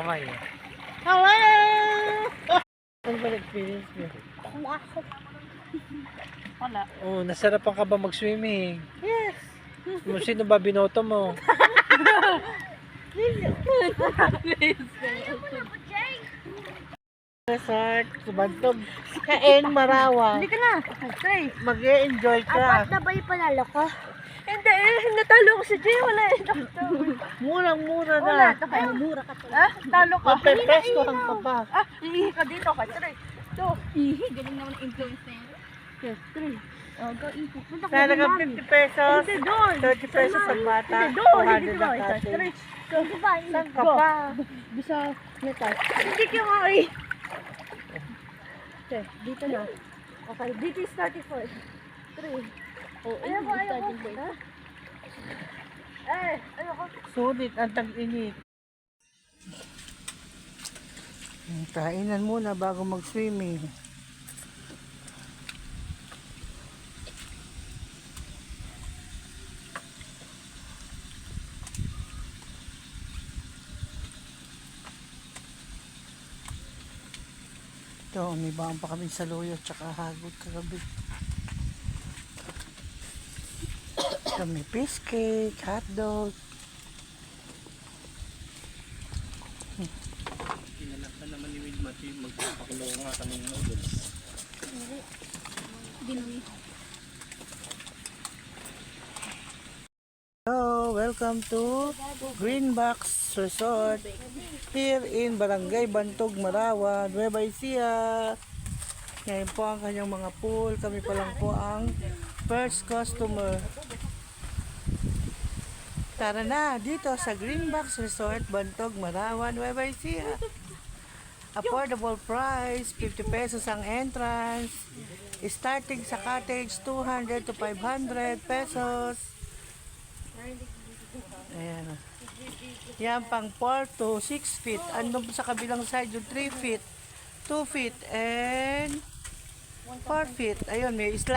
How are you? Hello! Ano ba experience mo? Wala. Oh, nasarapan ka ba mag-swimming? Yes. Sino ba binoto mo? Resort, Subantog, Kaeng, Marawa. Hindi ka na. Try. Mag-e-enjoy ka. Apat na ba yung panalo ko? Hindi natalo ko si Jay. Wala eh. Murang-mura na. Wala. Ay, Mura ka to. ah, talo ka. Magpe-preskohan ka pa. Ah, ihi ka dito. Try. Two. Ihi, galing naman ang influence na yan. Yes, three. Oh, go ihi. Talaga 50 pesos, Hindi doon. 30 pesos ang bata, Hindi doon. Hindi 200 ko. ang Isa, cottage. three. Saan ka pa? Bisa metal. Hindi ka nga eh. Okay, dito na. Okay, dito is 34. Three. Oh, ayoko. Ha? Ayoko. Sulit ang tag-init. Kainan muna bago mag-swimming. Ito, may baon pa kami sa loyo tsaka hagod kagabi. Ito, may fish cake, hotdog. Inalak na naman ni Wilma yung magpapakulo nga kami ng noodles. Dinumi. Hello, welcome to Greenbox Resort here in Barangay Bantog, Marawa, Nueva Ecija. Ngayon po ang kanyang mga pool. Kami pa lang po ang first customer. Tara na dito sa Greenbox Resort, Bantog, Marawa, Nueva Ecija. Affordable price, 50 pesos ang entrance. Starting sa cottage, 200 to 500 pesos. Ayan. Yan pang 4 to 6 feet. Andun sa kabilang side yung 3 feet, 2 feet, and 4 feet. Ayun, may slide.